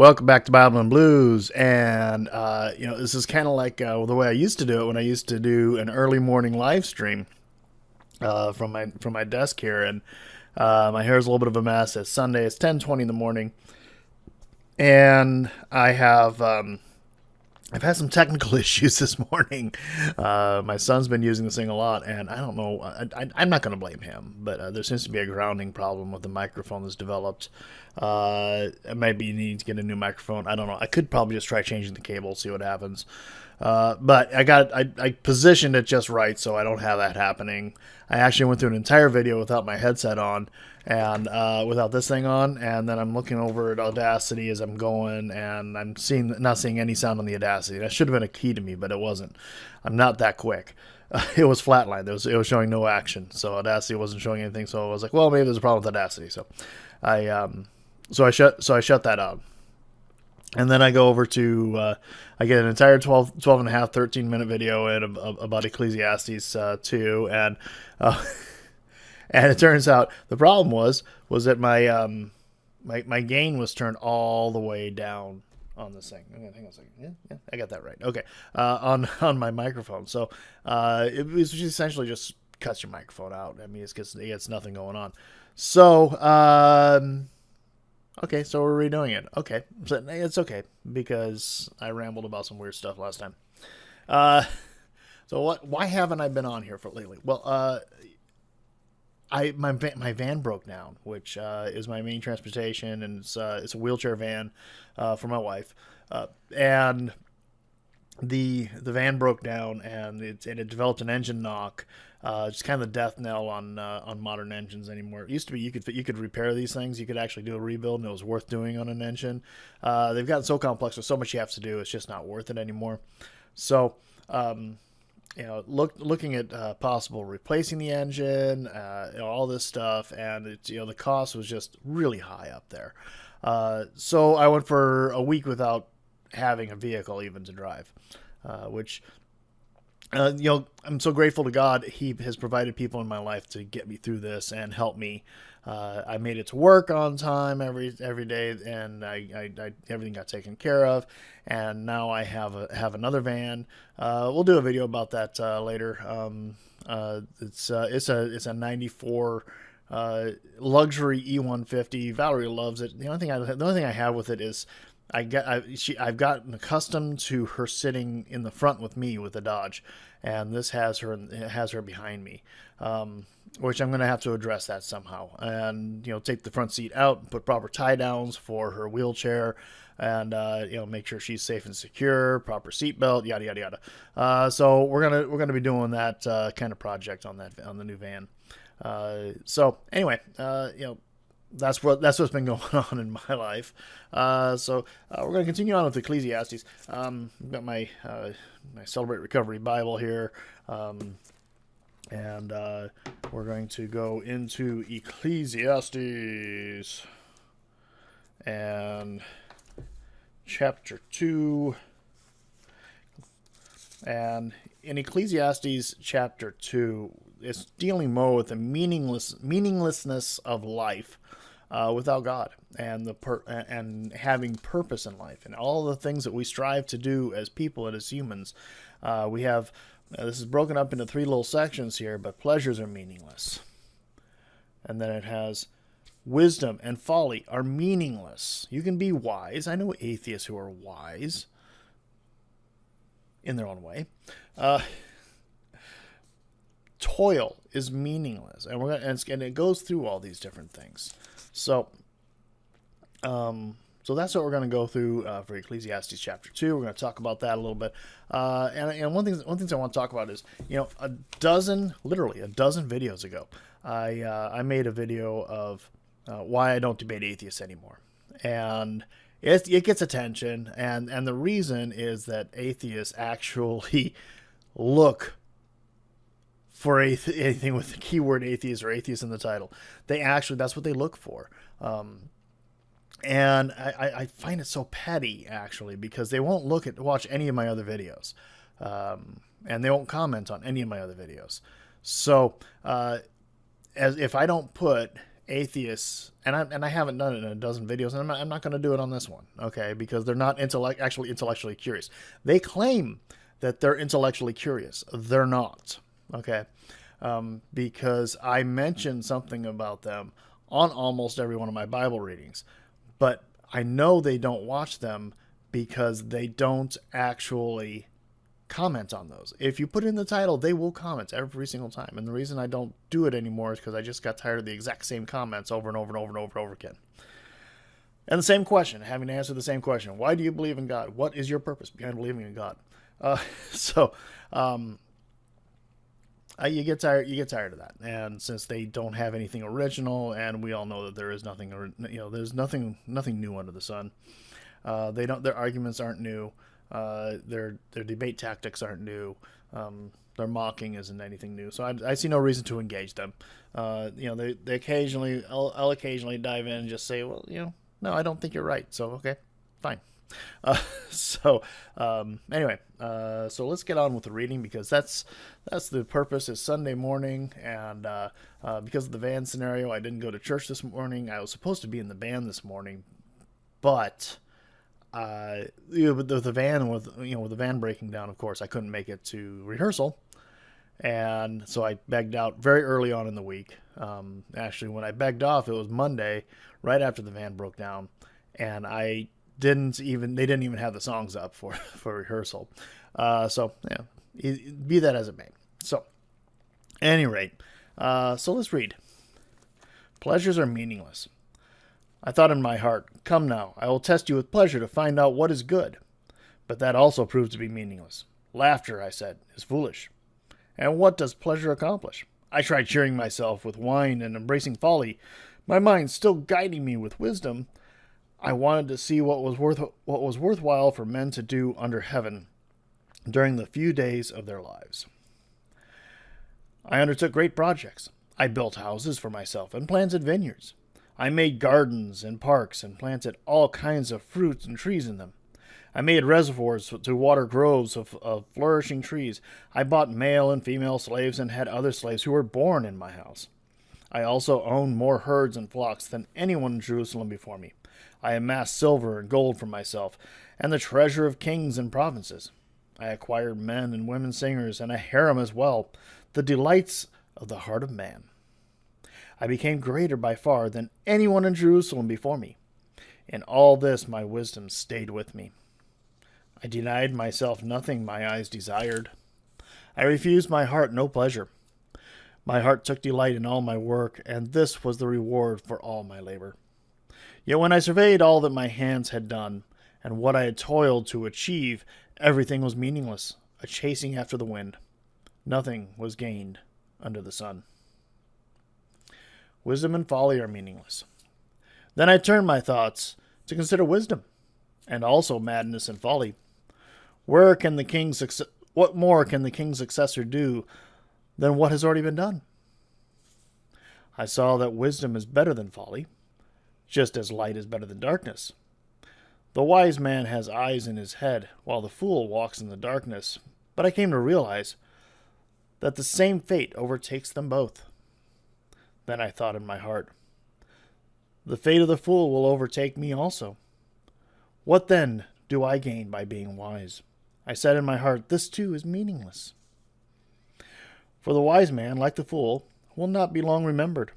Welcome back to Bible and Blues, and this is kind of like the way I used to do it when I used to do an early morning live stream from my desk here, and my hair is a little bit of a mess. It's Sunday. It's 10:20 in the morning, and I've had some technical issues this morning. My son's been using this thing a lot, and I don't know. I'm not going to blame him, but there seems to be a grounding problem with the microphone that's developed. Maybe you need to get a new microphone. I don't know. I could probably just try changing the cable, see what happens. But I positioned it just right so I don't have that happening. I actually went through an entire video without my headset on and without this thing on, and then I'm looking over at Audacity as I'm going, and I'm not seeing any sound on the Audacity. That should have been a key to me, but it wasn't. I'm not that quick. It was flatlined. It was showing no action, so Audacity wasn't showing anything. So I was like, well, maybe there's a problem with Audacity. So I shut that out. And then I go over to, I get an entire 12 and a half, 13-minute video in about Ecclesiastes 2. And and it turns out the problem was that my gain was turned all the way down on this thing. Hang on a second. Yeah, I got that right. Okay. On my microphone. So it was essentially just cuts your microphone out. I mean, it gets nothing going on. So, okay, so we're redoing it. Okay, so it's okay because I rambled about some weird stuff last time. So what? Why haven't I been on here for lately? Well, my van broke down, which is my main transportation, and it's a wheelchair van for my wife, and the van broke down, and it developed an engine knock. Just kind of the death knell on modern engines anymore. It used to be you could repair these things. You could actually do a rebuild, and it was worth doing on an engine. They've gotten so complex. There's so much you have to do. It's just not worth it anymore. So, looking at possible replacing the engine, all this stuff, and the cost was just really high up there. So I went for a week without having a vehicle even to drive, which. I'm so grateful to God. He has provided people in my life to get me through this and help me. I made it to work on time every day, and I everything got taken care of. And now I have another van. We'll do a video about that later. It's a '94 luxury E150. Valerie loves it. The only thing I have with it is I've gotten accustomed to her sitting in the front with me with the Dodge, and this has her behind me, which I'm going to have to address that somehow, and take the front seat out and put proper tie downs for her wheelchair, and make sure she's safe and secure, proper seat belt, yada yada yada. So we're gonna be doing that kind of project on the new van. So anyway, that's what's been going on in my life. So we're going to continue on with Ecclesiastes. I've got my Celebrate Recovery Bible here, and we're going to go into Ecclesiastes and chapter 2. And in Ecclesiastes chapter 2, it's dealing more with the meaninglessness of life. Without God and having purpose in life and all the things that we strive to do as people and as humans. We have this is broken up into 3 little sections here, but pleasures are meaningless. And then it has wisdom and folly are meaningless. You can be wise. I know atheists who are wise in their own way. Toil is meaningless, and it goes through all these different things. So that's what we're going to go through for Ecclesiastes chapter 2. We're going to talk about that a little bit. And one thing I want to talk about is, literally a dozen videos ago, I made a video of why I don't debate atheists anymore. And it gets attention, and the reason is that atheists actually look for anything with the keyword atheist or atheist in the title. That's what they look for. And I find it so petty, actually, because they won't watch any of my other videos. And they won't comment on any of my other videos. So, if I don't put atheists, and I haven't done it in a dozen videos, and I'm not going to do it on this one, okay? Because they're not actually intellectually curious. They claim that they're intellectually curious. They're not, okay? Because I mentioned something about them on almost every one of my Bible readings, but I know they don't watch them because they don't actually comment on those. If you put in the title, they will comment every single time. And the reason I don't do it anymore is because I just got tired of the exact same comments over and over and over and over and over again. And the same question, having to answer the same question. Why do you believe in God? What is your purpose behind believing in God? You get tired of that. And since they don't have anything original, and we all know that there is nothing, there's nothing new under the sun. Their arguments aren't new. Their debate tactics aren't new. Their mocking isn't anything new. So I see no reason to engage them. They occasionally, I'll occasionally dive in and just say, well, no, I don't think you're right. So, okay, fine. Anyway, so let's get on with the reading, because that's the purpose. Is Sunday morning, and because of the van scenario, I didn't go to church this morning. I was supposed to be in the band this morning, but with the van breaking down, of course, I couldn't make it to rehearsal, and so I begged out very early on in the week. Actually, when I begged off, it was Monday, right after the van broke down, and they didn't even have the songs up for rehearsal. Be that as it may. So, at any rate, so let's read. Pleasures are meaningless. I thought in my heart, come now, I will test you with pleasure to find out what is good. But that also proved to be meaningless. Laughter, I said, is foolish. And what does pleasure accomplish? I tried cheering myself with wine and embracing folly, my mind still guiding me with wisdom. I wanted to see what was worthwhile for men to do under heaven during the few days of their lives. I undertook great projects. I built houses for myself and planted vineyards. I made gardens and parks and planted all kinds of fruits and trees in them. I made reservoirs to water groves of flourishing trees. I bought male and female slaves and had other slaves who were born in my house. I also owned more herds and flocks than anyone in Jerusalem before me. I amassed silver and gold for myself, and the treasure of kings and provinces. I acquired men and women singers, and a harem as well, the delights of the heart of man. I became greater by far than anyone in Jerusalem before me. In all this my wisdom stayed with me. I denied myself nothing my eyes desired. I refused my heart no pleasure. My heart took delight in all my work, and this was the reward for all my labor. Yet when I surveyed all that my hands had done, and what I had toiled to achieve, everything was meaningless, a chasing after the wind. Nothing was gained under the sun. Wisdom and folly are meaningless. Then I turned my thoughts to consider wisdom, and also madness and folly. What more can the king's successor do than what has already been done? I saw that wisdom is better than folly, just as light is better than darkness. The wise man has eyes in his head, while the fool walks in the darkness. But I came to realize that the same fate overtakes them both. Then I thought in my heart, the fate of the fool will overtake me also. What then do I gain by being wise? I said in my heart, this too is meaningless. For the wise man, like the fool, will not be long remembered.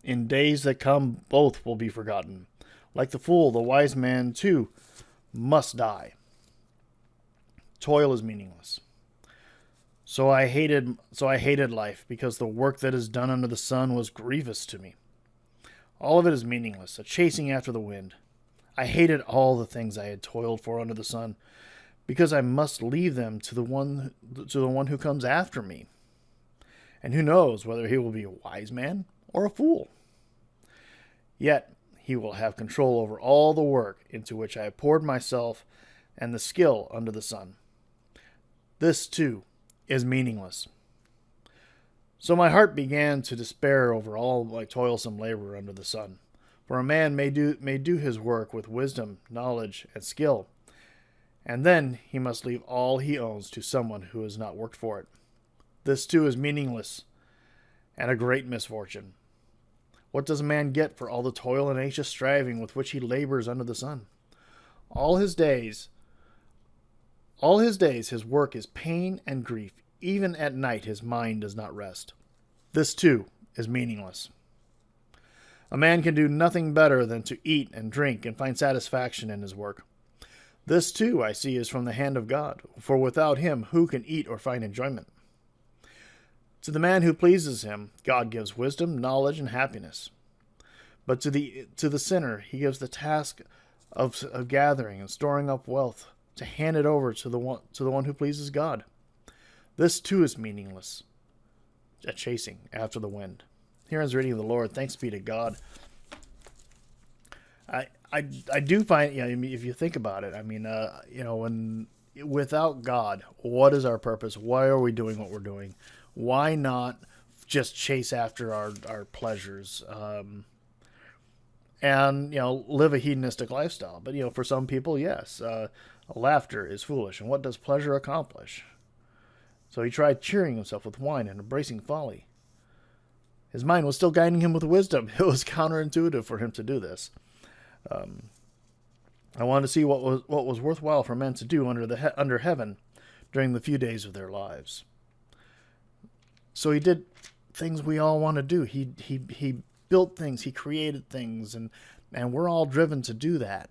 In days that come, both will be forgotten. Like the fool, the wise man too must die. Toil is meaningless. So I hated life, because the work that is done under the sun was grievous to me. All of it is meaningless, a chasing after the wind. I hated all the things I had toiled for under the sun, because I must leave them to the one who comes after me. And who knows whether he will be a wise man or a fool. Yet he will have control over all the work into which I have poured myself and the skill under the sun. This, too, is meaningless. So my heart began to despair over all my toilsome labor under the sun. For a man may do his work with wisdom, knowledge, and skill, and then he must leave all he owns to someone who has not worked for it. This too is meaningless and a great misfortune. What does a man get for all the toil and anxious striving with which he labors under the sun? All his days, all his days, his work is pain and grief. Even at night, his mind does not rest. This, too, is meaningless. A man can do nothing better than to eat and drink and find satisfaction in his work. This, too, I see, is from the hand of God, for without him who can eat or find enjoyment? To the man who pleases him, God gives wisdom, knowledge, and happiness. But to the sinner, he gives the task of gathering and storing up wealth, to hand it over to the one who pleases God. This, too, is meaningless, a chasing after the wind. Here ends the reading of the Lord. Thanks be to God. I do find, if you think about it, when without God, what is our purpose? Why are we doing what we're doing? Why not just chase after our pleasures and live a hedonistic lifestyle? But for some people, yes, laughter is foolish. And what does pleasure accomplish? So he tried cheering himself with wine and embracing folly. His mind was still guiding him with wisdom. It was counterintuitive for him to do this. I wanted to see what was worthwhile for men to do under heaven during the few days of their lives. So he did things we all want to do. He built things, he created things, and we're all driven to do that.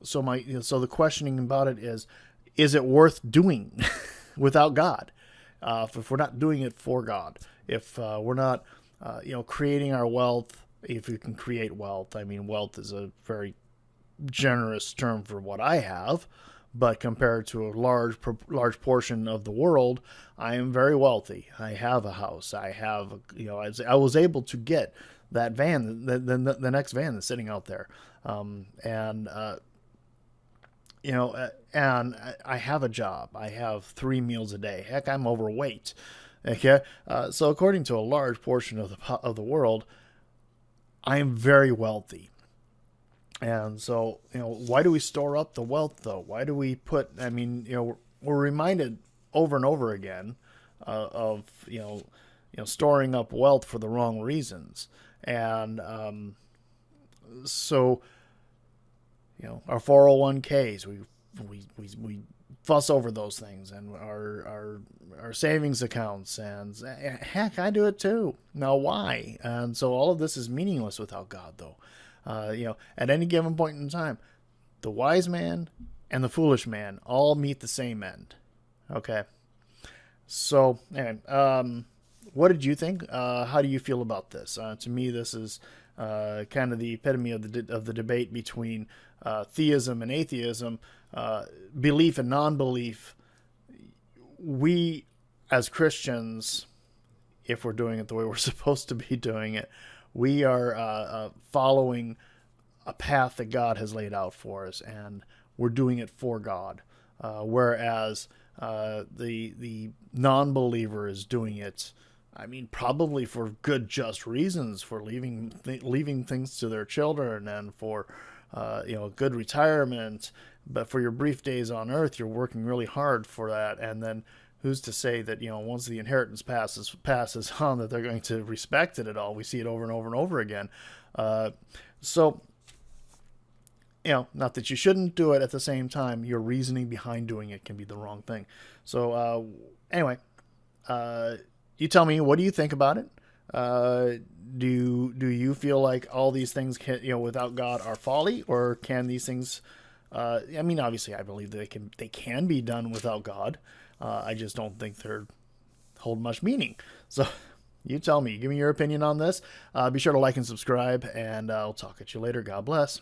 So the questioning about it is it worth doing without God? If we're not doing it for God, if we're not creating our wealth, if we can create wealth. I mean, wealth is a very generous term for what I have, but compared to a large portion of the world, I am very wealthy. I have a house. I have, I was able to get that van, the next van that's sitting out there, and I have a job. I have 3 meals a day. Heck, I'm overweight. Okay, so according to a large portion of the world, I am very wealthy. And so, why do we store up the wealth, though? Why do we put, we're reminded over and over again of storing up wealth for the wrong reasons. And so, our 401ks, we fuss over those things, and our savings accounts, and heck, I do it too. Now, why? And so all of this is meaningless without God, though. At any given point in time, the wise man and the foolish man all meet the same end. Okay. So, anyway, what did you think? How do you feel about this? To me, this is kind of the epitome of the debate between theism and atheism, belief and non-belief. We, as Christians, if we're doing it the way we're supposed to be doing it, we are following a path that God has laid out for us, and we're doing it for God. Whereas the non-believer is doing it, probably for good, just reasons, for leaving things to their children, and for good retirement. But for your brief days on earth, you're working really hard for that, and then who's to say that once the inheritance passes on, that they're going to respect it at all? We see it over and over and over again. So not that you shouldn't do it. At the same time, your reasoning behind doing it can be the wrong thing. So anyway, you tell me, what do you think about it? Do you feel like all these things without God are folly, or can these things? Obviously, I believe that they can be done without God. I just don't think they're hold much meaning. So you tell me. Give me your opinion on this. Be sure to like and subscribe, and I'll talk at you later. God bless.